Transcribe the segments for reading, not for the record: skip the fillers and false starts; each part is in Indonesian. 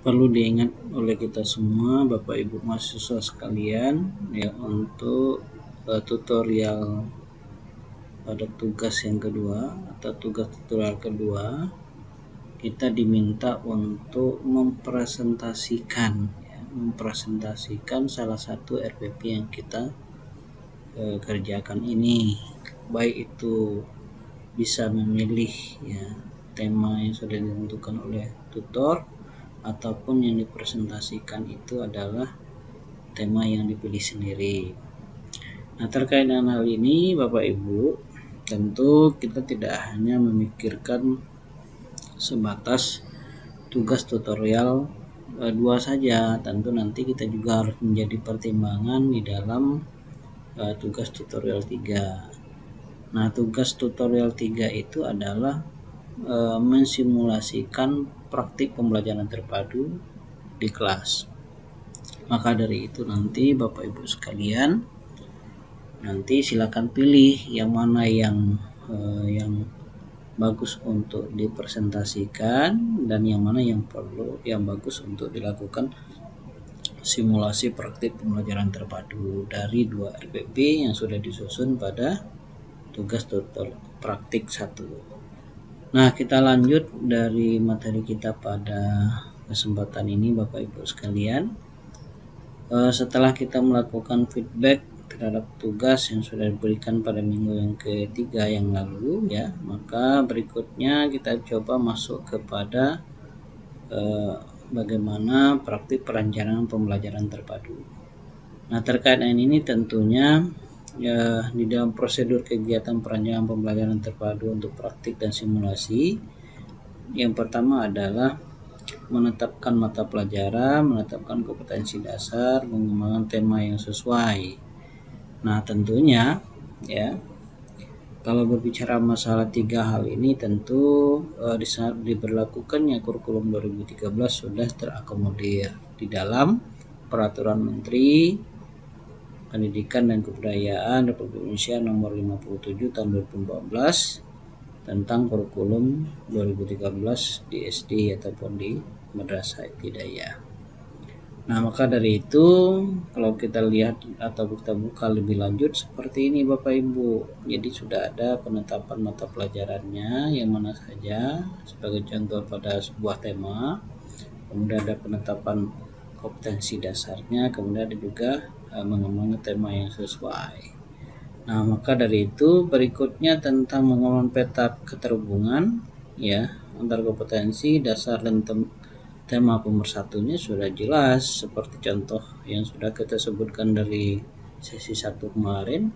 perlu diingat oleh kita semua Bapak Ibu mahasiswa sekalian ya, untuk tutorial pada tugas yang kedua atau tugas tutorial kedua, kita diminta untuk mempresentasikan salah satu RPP yang kita kerjakan ini, baik itu bisa memilih ya tema yang sudah ditentukan oleh tutor, ataupun yang dipresentasikan itu adalah tema yang dipilih sendiri. Nah, terkait dengan hal ini Bapak Ibu, tentu kita tidak hanya memikirkan sebatas tugas tutorial 2 saja, tentu nanti kita juga harus menjadi pertimbangan di dalam tugas tutorial 3. Nah, tugas tutorial 3 itu adalah mensimulasikan praktik pembelajaran terpadu di kelas. Maka dari itu nanti Bapak Ibu sekalian, nanti silakan pilih yang mana yang bagus untuk dipresentasikan dan yang mana yang bagus untuk dilakukan simulasi praktik pembelajaran terpadu dari 2 RPP yang sudah disusun pada tugas tutorial praktik 1. Nah, kita lanjut dari materi kita pada kesempatan ini Bapak Ibu sekalian. Setelah kita melakukan feedback terhadap tugas yang sudah diberikan pada minggu yang ketiga yang lalu ya, maka berikutnya kita coba masuk kepada bagaimana praktik perencanaan pembelajaran terpadu. Nah, terkait dengan ini tentunya di dalam prosedur kegiatan perencanaan pembelajaran terpadu untuk praktik dan simulasi, yang pertama adalah menetapkan mata pelajaran, menetapkan kompetensi dasar, mengembangkan tema yang sesuai. Nah, tentunya ya, kalau berbicara masalah 3 hal ini, tentu di saat diberlakukannya kurikulum 2013 sudah terakomodir di dalam Peraturan Menteri Pendidikan dan Kebudayaan Republik Indonesia Nomor 57 Tahun 2014 tentang kurikulum 2013 di SD ataupun di Madrasah Ibtidaiyah. Nah, maka dari itu kalau kita lihat atau kita buka lebih lanjut seperti ini Bapak Ibu. Jadi sudah ada penetapan mata pelajarannya yang mana saja sebagai contoh pada sebuah tema. Kemudian ada penetapan kompetensi dasarnya, kemudian ada juga mengembangkan tema yang sesuai. Nah, maka dari itu berikutnya tentang mengembangkan peta keterhubungan ya antar kompetensi dasar dan tema pemersatunya sudah jelas seperti contoh yang sudah kita sebutkan dari sesi 1 kemarin.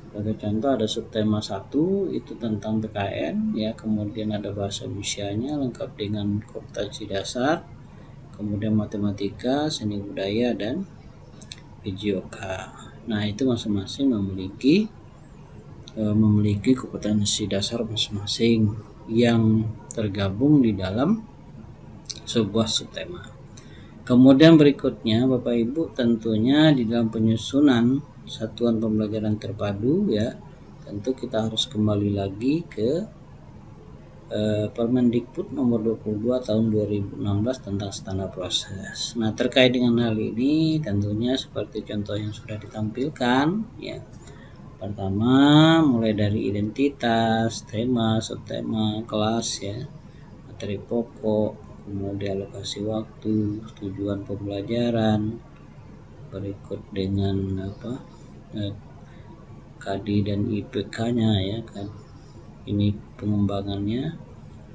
Sebagai contoh ada subtema 1 itu tentang PKN ya, kemudian ada bahasa Indonesianya lengkap dengan kompetensi dasar, kemudian matematika, seni budaya, dan PJOK. Nah, itu masing-masing memiliki kompetensi dasar masing-masing yang tergabung di dalam sebuah subtema. Kemudian berikutnya Bapak Ibu, tentunya di dalam penyusunan satuan pembelajaran terpadu ya, tentu kita harus kembali lagi ke Permendikbud nomor 22 tahun 2016 tentang standar proses. Nah, terkait dengan hal ini tentunya seperti contoh yang sudah ditampilkan ya. Pertama, mulai dari identitas, tema, subtema, kelas ya, materi pokok, kemudian alokasi waktu, tujuan pembelajaran, berikut dengan KD dan IPK-nya ya kan. Ini pengembangannya.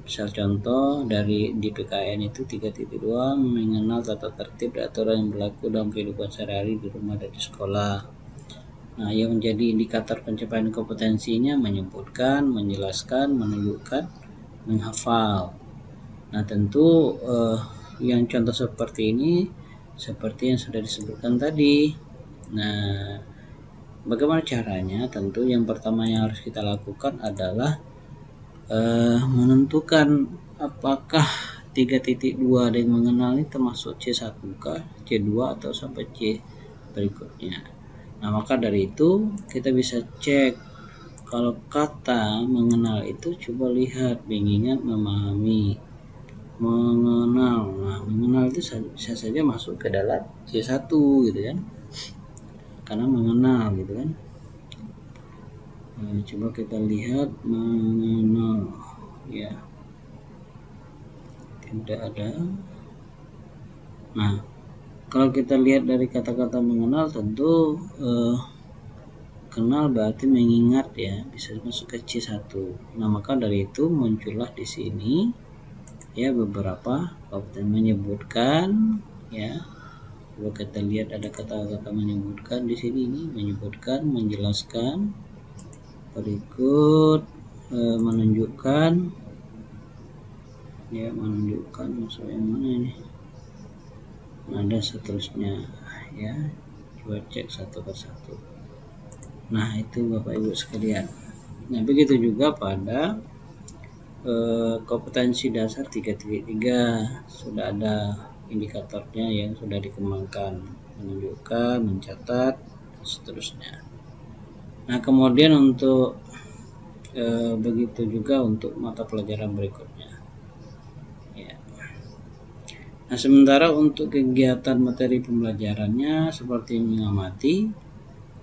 Misal contoh dari di PKN itu 3.2 mengenal tata tertib dan aturan yang berlaku dalam kehidupan sehari-hari di rumah dan di sekolah. Nah, yang menjadi indikator pencapaian kompetensinya menyebutkan, menjelaskan, menunjukkan, menghafal. Nah, tentu yang contoh seperti ini seperti yang sudah disebutkan tadi. Nah, bagaimana caranya? Tentu yang pertama yang harus kita lakukan adalah menentukan apakah 3.2 ada yang mengenal ini termasuk C1 kah, C2 atau sampai C berikutnya. Nah, maka dari itu kita bisa cek kalau kata mengenal itu, coba lihat mengingat, memahami, mengenal. Nah, mengenal itu bisa saja masuk ke dalam C1 gitu kan, karena mengenal gitu kan. Coba kita lihat mengenal, ya tidak ada. Nah, kalau kita lihat dari kata-kata mengenal, tentu kenal berarti mengingat ya, bisa masuk ke C1. Nah, maka dari itu muncullah di sini ya beberapa kompetensi menyebutkan ya. Kalau kita lihat ada kata-kata menyebutkan di sini, ini menyebutkan, menjelaskan, berikut menunjukkan ya, menunjukkan maksud yang mana ini, ada seterusnya ya. Coba cek satu persatu. Nah, itu Bapak Ibu sekalian. Nah, begitu juga pada kompetensi dasar 3.3 sudah ada indikatornya yang sudah dikembangkan, menunjukkan, mencatat, seterusnya. Nah, kemudian untuk begitu juga untuk mata pelajaran berikutnya ya. Nah, sementara untuk kegiatan materi pembelajarannya seperti mengamati,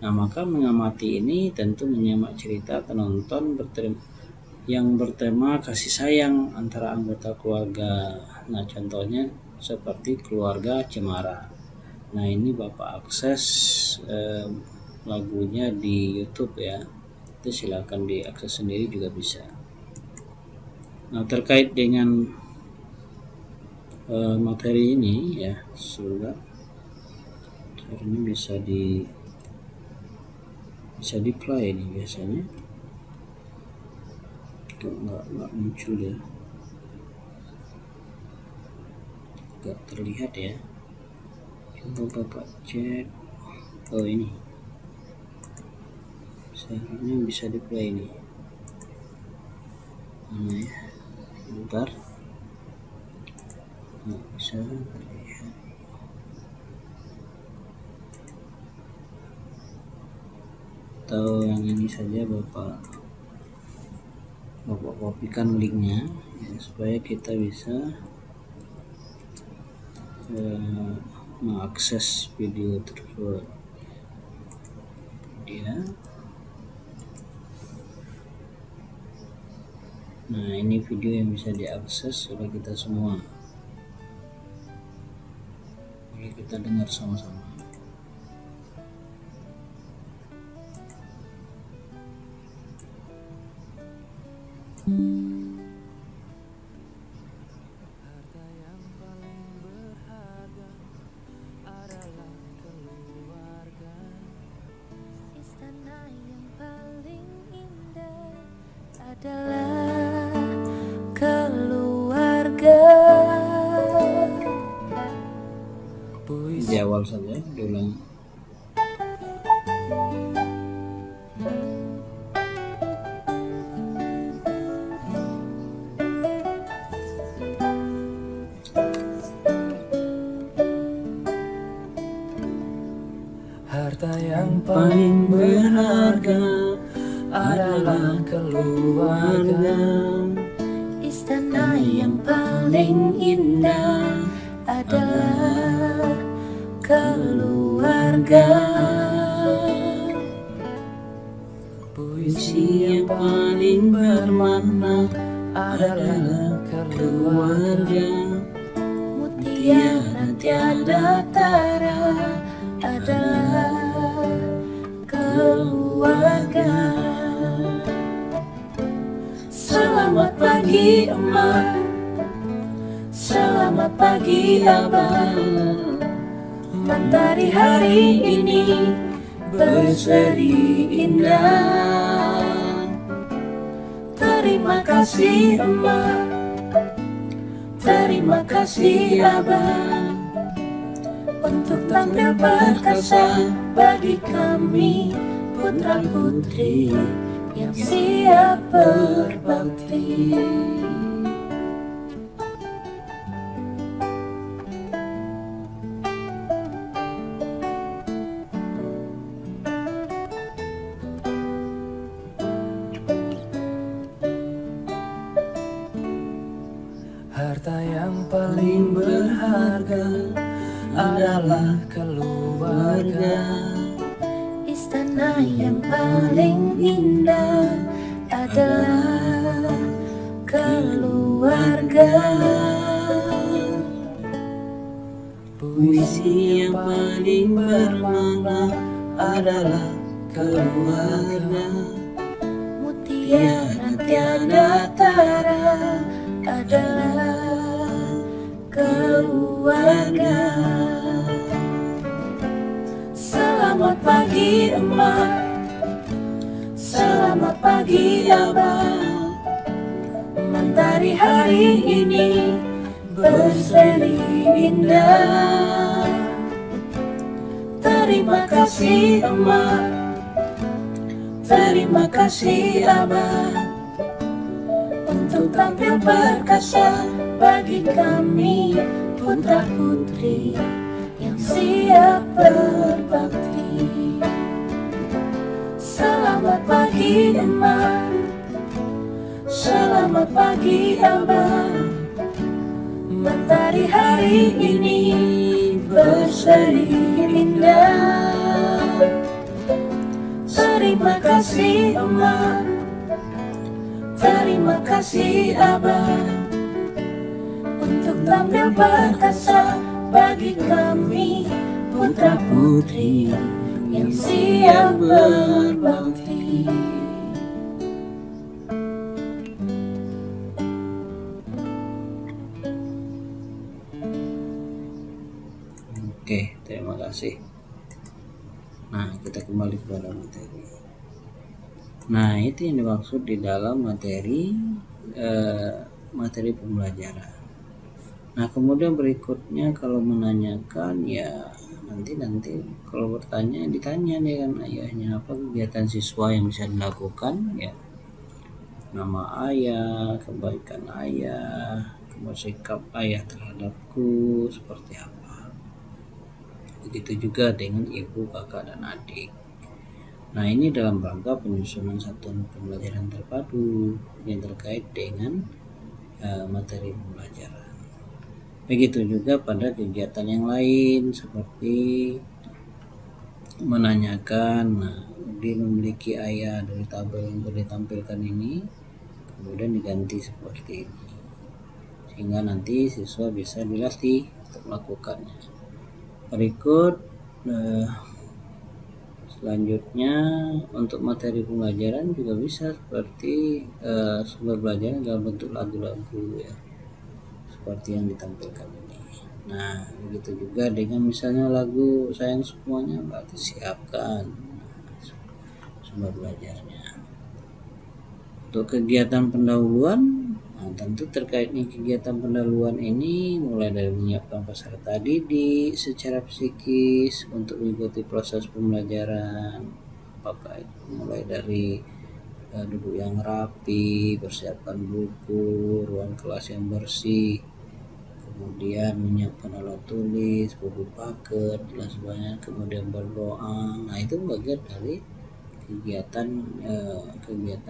nah maka mengamati ini tentu menyimak cerita penonton yang bertema kasih sayang antara anggota keluarga. Nah, contohnya seperti keluarga Cemara. Nah, ini Bapak akses lagunya di YouTube ya, itu silakan diakses sendiri juga bisa. Nah, terkait dengan materi ini ya, sudah ini bisa di play ini biasanya nggak muncul ya, nggak terlihat ya. Coba Bapak cek. Oh, ini seharusnya bisa di play ini. Mana ya, bentar, nggak bisa terlihat. Atau yang ini saja Bapak kopikan linknya ya, supaya kita bisa mengakses video tersebut ya. Nah, ini video yang bisa diakses oleh kita semua. Mari kita dengar sama-sama. Harta yang paling berharga adalah keluarga. Istana yang paling indah adalah keluarga. Di awal saja diulang. Harta yang paling berharga adalah keluarga. Istana yang paling indah adalah keluarga. Puisi yang paling bermakna adalah keluarga. Mutiara tiada tara adalah keluarga. Selamat pagi emak, selamat pagi abang. Mentari hari ini berseri indah. Terima kasih emak, terima kasih abang, untuk tampil perkasa bagi kami putra putri yang siap berbakti. Harta yang paling berharga berharga adalah keluarga. Istana yang paling indah adalah keluarga. Puisi yang paling bermakna adalah keluarga. Mutiara tiada tara adalah keluarga. Selamat pagi emak, selamat pagi abang. Mentari hari ini berseri indah. Terima kasih emak, terima kasih abang, untuk tampil perkasa bagi kami putra putri yang siap berbakti. Selamat pagi emak, selamat pagi abang. Mentari hari ini berseri indah. Terima kasih emak, terima kasih abang, untuk tampil perkasa bagi kami putra putri yang siap berbakti. Oke, terima kasih. Nah, kita kembali kepada materi. Nah, itu yang dimaksud di dalam materi pembelajaran. Nah, kemudian berikutnya kalau menanyakan ya nanti kalau bertanya ditanya nih kan ayahnya, apa kegiatan siswa yang bisa dilakukan ya, nama ayah, kebaikan ayah, sikap ayah terhadapku seperti apa. Begitu juga dengan ibu, kakak, dan adik. Nah, ini dalam rangka penyusunan satuan pembelajaran terpadu yang terkait dengan materi pembelajaran. Begitu juga pada kegiatan yang lain seperti menanyakan, nah, dia memiliki ayah dari tabel yang ditampilkan ini, kemudian diganti seperti ini, sehingga nanti siswa bisa dilatih untuk melakukannya. Berikut selanjutnya untuk materi pembelajaran juga bisa seperti sumber belajar dalam bentuk lagu-lagu ya, seperti yang ditampilkan ini. Nah, begitu juga dengan misalnya lagu Sayang Semuanya, berarti siapkan sumber belajarnya. Untuk kegiatan pendahuluan, nah, tentu terkait dengan kegiatan pendahuluan ini mulai dari menyiapkan peserta didik secara psikis untuk mengikuti proses pembelajaran, apakah itu mulai dari duduk yang rapi, persiapkan buku, ruang kelas yang bersih, kemudian menyiapkan alat tulis, buku paket dan sebagainya, kemudian berdoa. Nah, itu bagian dari kegiatan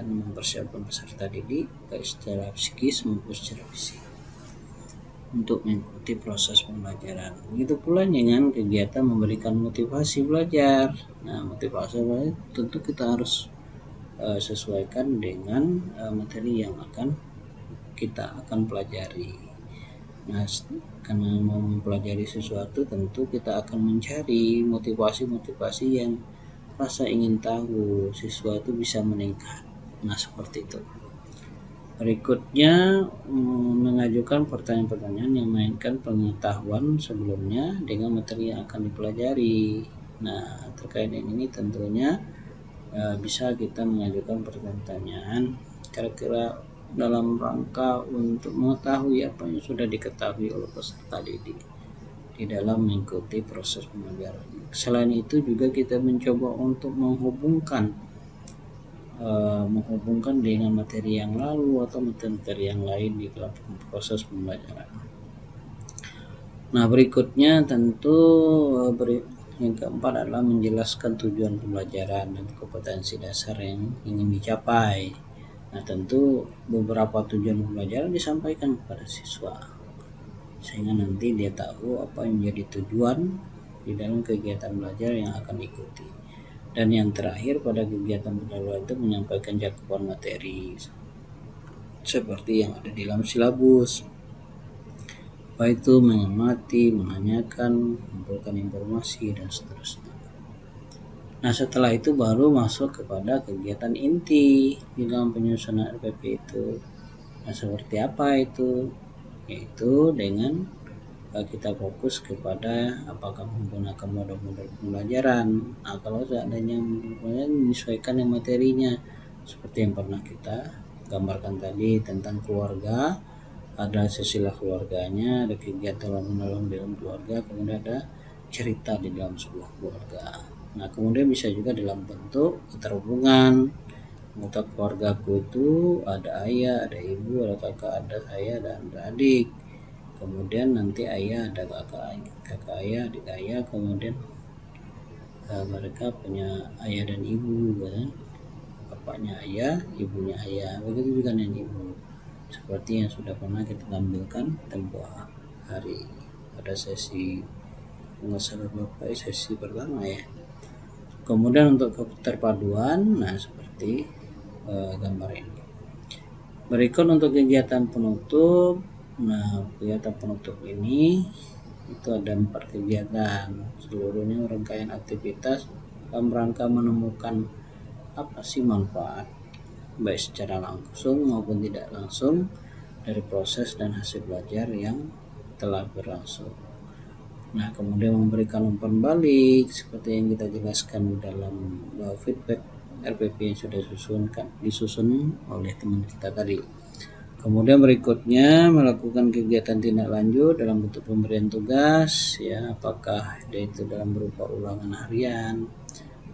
mempersiapkan peserta didik baik secara psikis maupun secara fisik untuk mengikuti proses pembelajaran. Begitu pula dengan kegiatan memberikan motivasi belajar. Nah, motivasi belajar tentu kita harus sesuaikan dengan materi yang kita akan pelajari. Nah, karena mau mempelajari sesuatu tentu kita akan mencari motivasi yang rasa ingin tahu siswa itu bisa meningkat. Nah, seperti itu. Berikutnya mengajukan pertanyaan-pertanyaan yang memainkan pengetahuan sebelumnya dengan materi yang akan dipelajari. Nah, terkait dengan ini tentunya bisa kita mengajukan pertanyaan kira-kira dalam rangka untuk mengetahui apa yang sudah diketahui oleh peserta didik di dalam mengikuti proses pembelajaran. Selain itu juga kita mencoba untuk menghubungkan dengan materi yang lalu atau materi yang lain di dalam proses pembelajaran. Nah, berikutnya tentu yang keempat adalah menjelaskan tujuan pembelajaran dan kompetensi dasar yang ingin dicapai. Nah, tentu beberapa tujuan pembelajaran disampaikan kepada siswa. sehingga nanti dia tahu apa yang menjadi tujuan di dalam kegiatan belajar yang akan diikuti. Dan yang terakhir pada kegiatan pendahuluan itu menyampaikan cakupan materi seperti yang ada di dalam silabus, apa itu mengamati, menanyakan, mengumpulkan informasi, dan seterusnya. Nah, setelah itu baru masuk kepada kegiatan inti di dalam penyusunan RPP itu. Nah, seperti apa itu? Yaitu dengan kita fokus kepada apakah menggunakan modul-modul pembelajaran. Nah, kalau seandainya menyesuaikan yang materinya, seperti yang pernah kita gambarkan tadi tentang keluarga, ada silsilah keluarganya, ada kegiatan dalam keluarga, kemudian ada cerita di dalam sebuah keluarga. Nah, kemudian bisa juga dalam bentuk keterhubungan. Anggota keluargaku itu ada ayah, ada ibu, ada kakak, ada saya, dan ada adik. Kemudian nanti ayah ada kakak ayah, adik ayah, kemudian mereka punya ayah dan ibu, kan? Bapaknya ayah, ibunya ayah, begitu juga dengan ibu. Seperti yang sudah pernah kita tampilkan tempoh hari pada sesi sesi pertama ya. Kemudian untuk keterpaduan, nah seperti gambar ini. Berikut untuk kegiatan penutup. Nah, kegiatan penutup ini itu ada 4 kegiatan, seluruhnya rangkaian aktivitas dalam rangka menemukan apa sih manfaat baik secara langsung maupun tidak langsung dari proses dan hasil belajar yang telah berlangsung. Nah, kemudian memberikan umpan balik seperti yang kita jelaskan dalam feedback RPP yang sudah disusun oleh teman kita tadi. Kemudian berikutnya melakukan kegiatan tindak lanjut dalam bentuk pemberian tugas, ya, apakah itu dalam berupa ulangan harian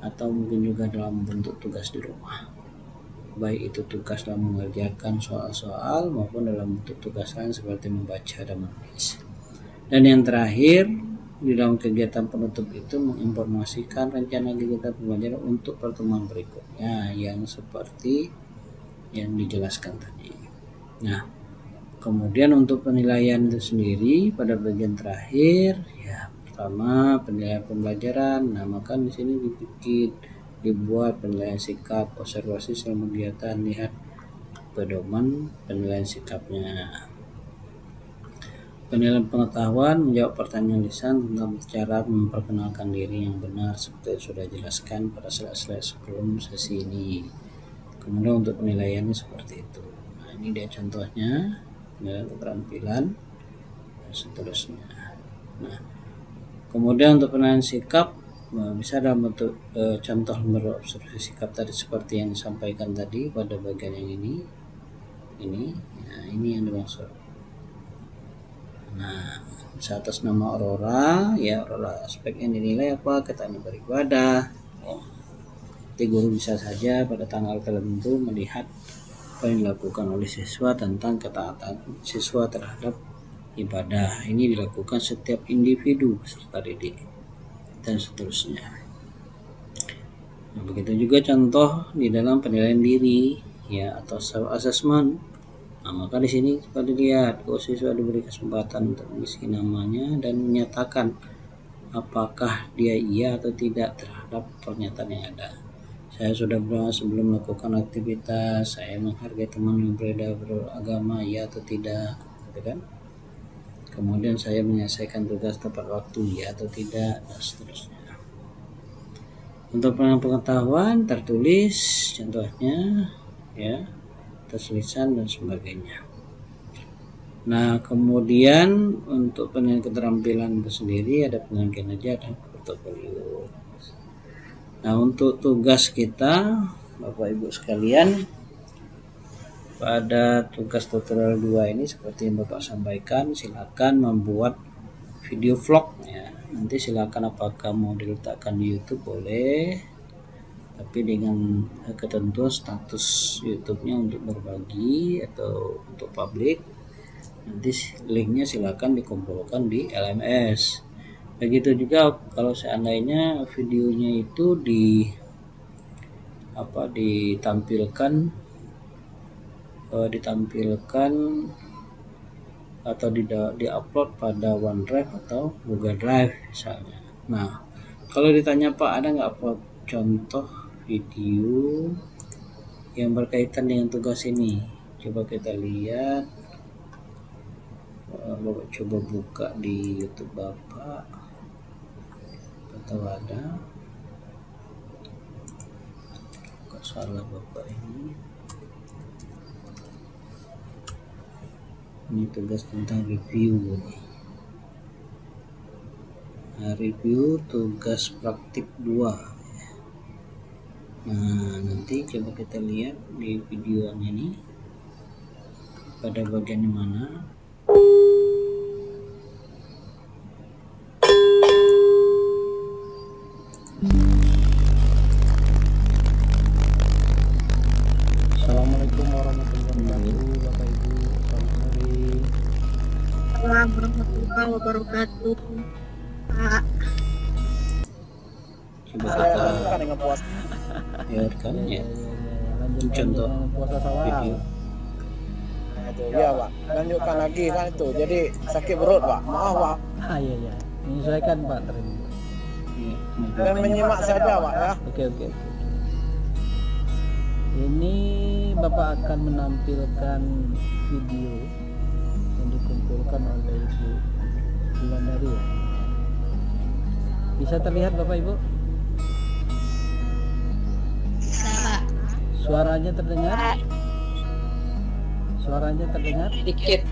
atau mungkin juga dalam bentuk tugas di rumah. Baik itu tugas dalam mengerjakan soal-soal maupun dalam bentuk tugas lain seperti membaca dan menulis. Dan yang terakhir, di dalam kegiatan penutup itu menginformasikan rencana kegiatan pembelajaran untuk pertemuan berikutnya yang seperti yang dijelaskan tadi. Nah, kemudian untuk penilaian itu sendiri pada bagian terakhir, ya, pertama penilaian pembelajaran. Nah, maka di sini dibuat penilaian sikap, observasi selama kegiatan, lihat pedoman penilaian sikapnya. Penilaian pengetahuan, menjawab pertanyaan lisan tentang cara memperkenalkan diri yang benar seperti yang sudah dijelaskan pada slide-slide sebelum sesi ini. Kemudian untuk penilaiannya seperti itu. Nah, ini dia contohnya, keterampilan dan seterusnya. Nah, kemudian untuk penilaian sikap bisa dalam bentuk contoh observasi sikap tadi seperti yang disampaikan tadi pada bagian yang ini yang dimaksud. Nah, atas nama Aurora, ya, Aurora aspek yang dinilai apa? Ketaatan beribadah. Jadi guru bisa saja pada tanggal tertentu melihat apa yang dilakukan oleh siswa tentang ketaatan siswa terhadap ibadah. Ini dilakukan setiap individu peserta didik dan seterusnya. Nah, begitu juga contoh di dalam penilaian diri, ya, atau self assessment. Nah, maka di sini dapat dilihat siswa diberi kesempatan untuk mengisi namanya dan menyatakan apakah dia iya atau tidak terhadap pernyataan yang ada. Saya sudah sebelum melakukan aktivitas, saya menghargai teman yang berbeda beragama, ya atau tidak, gitu kan? Kemudian saya menyelesaikan tugas tepat waktu, ya atau tidak, dan seterusnya. Untuk pengetahuan tertulis contohnya, ya, tulisan dan sebagainya. Nah, kemudian untuk penilaian keterampilan itu sendiri ada penilaian kinerja dan portofolio. Nah, untuk tugas kita, Bapak Ibu sekalian, pada tugas tutorial 2 ini seperti yang Bapak sampaikan, silakan membuat video vlog, ya. Nanti silakan apakah mau diletakkan di YouTube boleh, tapi dengan ketentuan status YouTube-nya untuk berbagi atau untuk publik. Nanti linknya silakan dikumpulkan di LMS. Begitu juga kalau seandainya videonya itu ditampilkan atau di-upload pada OneDrive atau Google Drive misalnya. Nah, kalau ditanya Pak, ada nggak upload contoh video yang berkaitan dengan tugas ini? Coba kita lihat. Bapak coba buka di YouTube Bapak atau ada. Kok salah Bapak ini? Ini tugas tentang review nih. Nah, review tugas praktik 2. Nah, nanti coba kita lihat di videonya ini pada bagian mana. Assalamualaikum warahmatullahi wabarakatuh, Bapak Ibu. Selamat sore. Assalamualaikum warahmatullahi wabarakatuh. Pak, Coba Saya kita lanjutkan dengan puasa. lihatkan ya. Lanjutkan Contoh dengan puasa sawal. video. Nah, itu ya Pak. Lanjutkan lagi kan itu. Jadi sakit perut Pak. Maaf Pak. Iya. Menyesuaikan Pak. Ya, Dan menyimak saja Pak ya. Oke. Ini Bapak akan menampilkan video yang dikumpulkan oleh Ibu Wulandari ya. Bisa terlihat Bapak Ibu? bisa Pak. Suaranya terdengar? Suaranya terdengar? Dikit.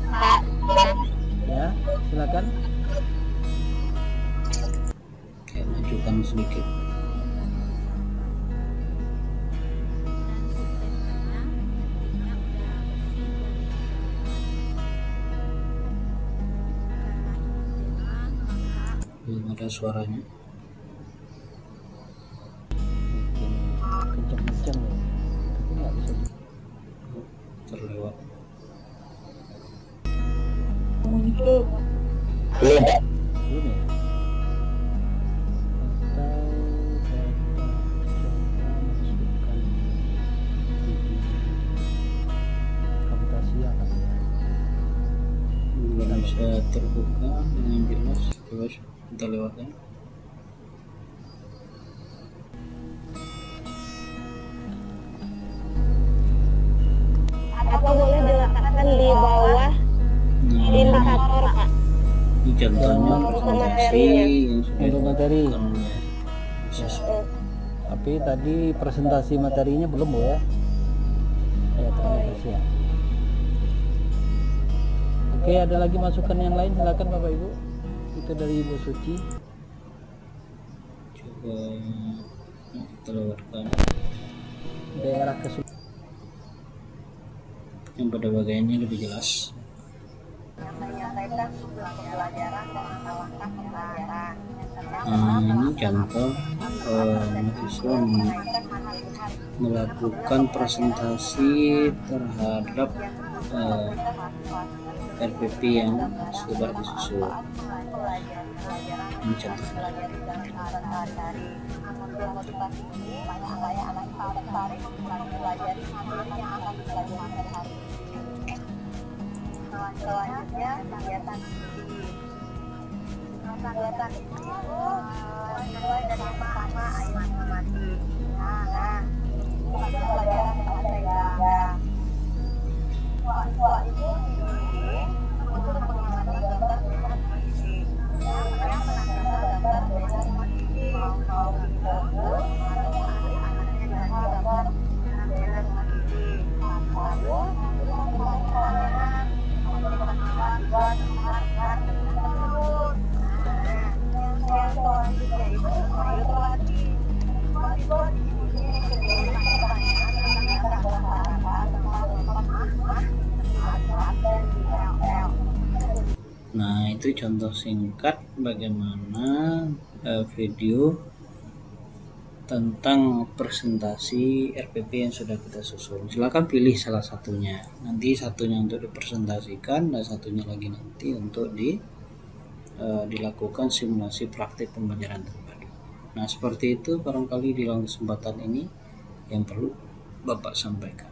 Pak, Ya, silakan. Oke, majukan sedikit. Belum ada suaranya. Bikin kenceng-kenceng ya. Tapi nggak bisa Terlewat. muncul. belum ya? Atau Bapak coba masukkan video Camtasia kali ya. Belum bisa terbuka dengan jelas. Coba kita lewatkan. Apa boleh diletakkan di bawah Nah, indikator Pak? ini contohnya presentasi yang sudah Untuk materi. dilakukan oleh siswa. Tapi tadi presentasi materinya belum Bu ya? Ya, terima kasih ya. Oke, ada lagi masukan yang lain, silakan Bapak Ibu. Itu dari Ibu Suci. Coba kita lewatkan Daerah kesulitan. yang pada bagiannya lebih jelas. Nah, ini contoh mahasiswa melakukan presentasi terhadap RPP yang sudah disusun. Ini contohnya. Selanjutnya kegiatan itu sesuai dari yang pertama ayo mati. Nah, ini pelajaran bahasa Indonesia. Siswa itu dibimbing untuk mengamati gambar dengan puisi. Yang menangkap gambar dengan puisi mau dibagus atau anaknya dengan gambar dengan puisi. Lalu pertanyaan yang selanjutnya itu ayo terlatih. Nah, itu contoh singkat bagaimana video tentang presentasi RPP yang sudah kita susun. Silakan pilih salah satunya. Nanti satunya untuk dipresentasikan dan satunya lagi nanti untuk dilakukan simulasi praktik pembelajaran terpadu. Nah, seperti itu barangkali di dalam kesempatan ini yang perlu Bapak sampaikan.